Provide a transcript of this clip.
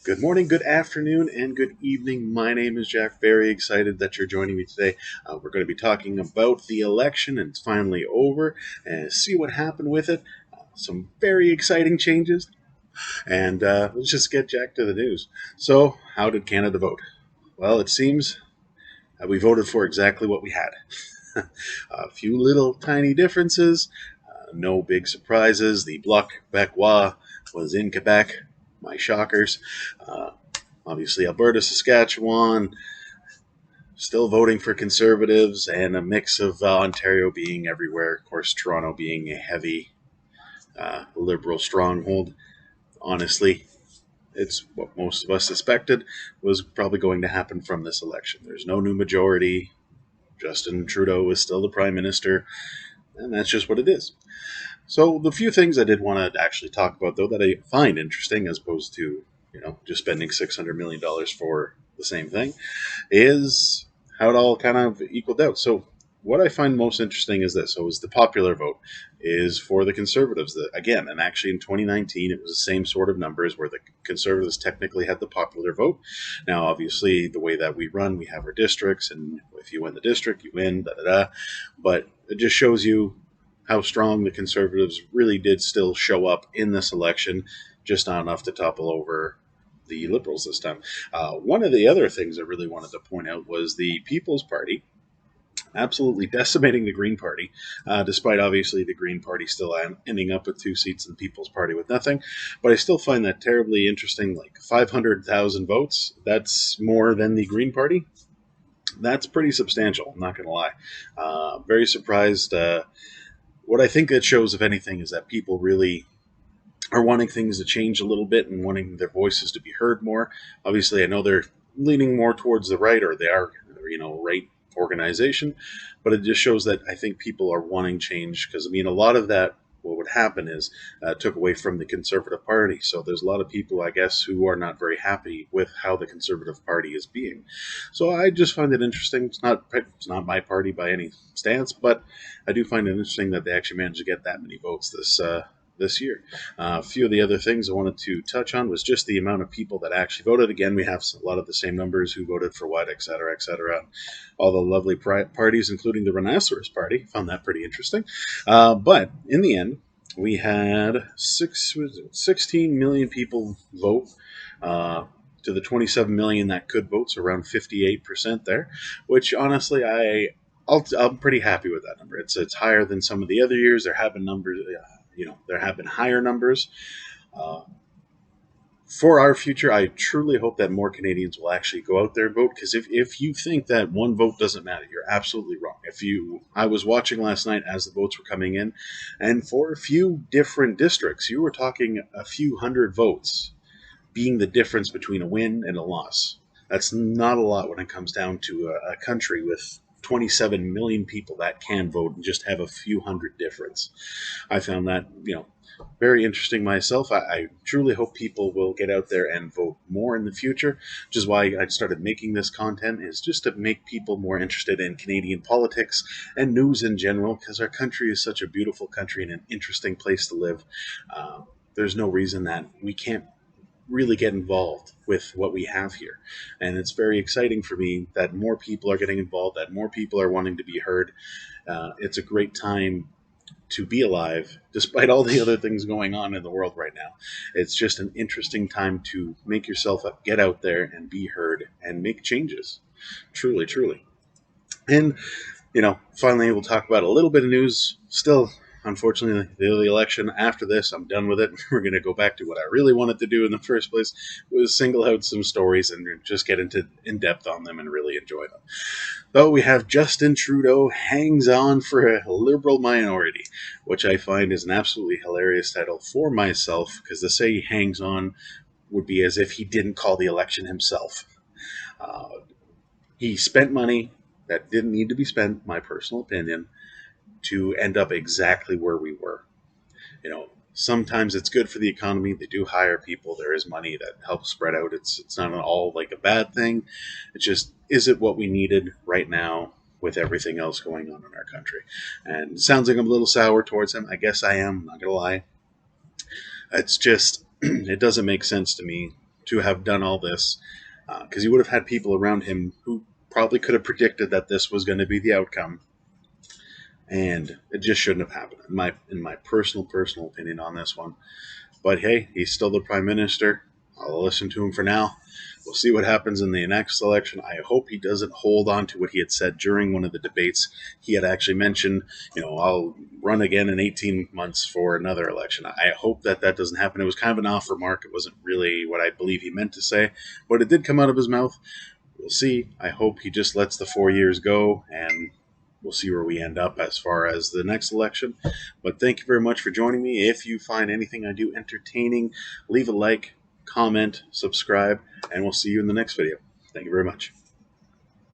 Good morning, good afternoon, and good evening. My name is Jack. Very excited that you're joining me today. We're going to be talking about the election, and it's finally over, and see what happened with it. Some very exciting changes, and let's just get Jack to the news. So, how did Canada vote? Well, it seems that we voted for exactly what we had. A few little tiny differences, no big surprises. The Bloc Québécois was in Quebec. My shockers. Uh, Obviously, Alberta, Saskatchewan, still voting for Conservatives, and a mix of Ontario being everywhere. Of course, Toronto being a heavy Liberal stronghold. Honestly, it's what most of us suspected was probably going to happen from this election. There's no new majority. Justin Trudeau is still the Prime Minister, and that's just what it is. So, the few things I did want to actually talk about, though, that I find interesting, as opposed to just spending $600 million for the same thing, is how it all kind of equaled out. So what I find most interesting is this. So is the popular vote is for the Conservatives. Again, and actually in 2019, it was the same sort of numbers where the Conservatives technically had the popular vote. Now, obviously, the way that we run, we have our districts, and if you win the district, you win, da da da. But it just shows you how strong the Conservatives really did still show up in this election, just not enough to topple over the Liberals this time. One of the other things I really wanted to point out was the People's Party absolutely decimating the Green Party, despite obviously the Green Party still ending up with 2 seats and the People's Party with nothing. But I still find that terribly interesting. Like 500,000 votes, that's more than the Green Party. That's pretty substantial, I'm not going to lie. Very surprised. What I think it shows, if anything, is that people really are wanting things to change a little bit and wanting their voices to be heard more. Obviously, I know they're leaning more towards the right, or they are, right organization, but it just shows that I think people are wanting change because I mean, a lot of that. What would happen is took away from the Conservative Party. So there's a lot of people, I guess, who are not very happy with how the Conservative Party is being. So I just find it interesting. It's not my party by any stance, but I do find it interesting that they actually managed to get that many votes this year. A few of the other things I wanted to touch on was just the amount of people that actually voted. Again, we have a lot of the same numbers who voted for what, et cetera, et cetera. All the lovely parties, including the Rhinoceros Party. Found that pretty interesting. But in the end, we had 16 million people vote. To the 27 million that could vote, so around 58% there, which honestly I'm pretty happy with that number. It's higher than some of the other years. There have been numbers, there have been higher numbers. Uh, for our future, I truly hope that more Canadians will actually go out there and vote. Because if you think that one vote doesn't matter, you're absolutely wrong. I was watching last night as the votes were coming in, and for a few different districts, you were talking a few hundred votes being the difference between a win and a loss. That's not a lot when it comes down to a country with 27 million people that can vote and just have a few hundred difference. I found that, very interesting myself. I truly hope people will get out there and vote more in the future, which is why I started making this content, is just to make people more interested in Canadian politics and news in general, because our country is such a beautiful country and an interesting place to live. There's no reason that we can't really get involved with what we have here. And it's very exciting for me that more people are getting involved, that more people are wanting to be heard. It's a great time to be alive, despite all the other things going on in the world right now. It's just an interesting time to make yourself up, get out there and be heard and make changes. Truly, truly. And finally, we'll talk about a little bit of news. Still, unfortunately, the election. After this, I'm done with it. We're going to go back to what I really wanted to do in the first place, was single out some stories and just get into in depth on them and really enjoy them. Though we have Justin Trudeau hangs on for a liberal minority, which I find is an absolutely hilarious title for myself, because to say he hangs on would be as if he didn't call the election himself. Uh, he spent money that didn't need to be spent, my personal opinion, to end up exactly where we were. Sometimes it's good for the economy. They do hire people. There is money that helps spread out. It's not at all like a bad thing. It's just, is it what we needed right now with everything else going on in our country? And it sounds like I'm a little sour towards him. I guess I am. I'm not gonna lie. It's just it doesn't make sense to me to have done all this, because he would have had people around him who probably could have predicted that this was going to be the outcome, and it just shouldn't have happened. In my personal opinion on this one. But hey, he's still the prime minister. I'll listen to him for now. We'll see what happens in the next election. I hope he doesn't hold on to what he had said during one of the debates. He had actually mentioned, I'll run again in 18 months for another election. I hope that that doesn't happen. It was kind of an off remark. It wasn't really what I believe he meant to say, but it did come out of his mouth. We'll see. I hope he just lets the 4 years go, and we'll see where we end up as far as the next election. But thank you very much for joining me. If you find anything I do entertaining, leave a like, comment, subscribe, and we'll see you in the next video. Thank you very much.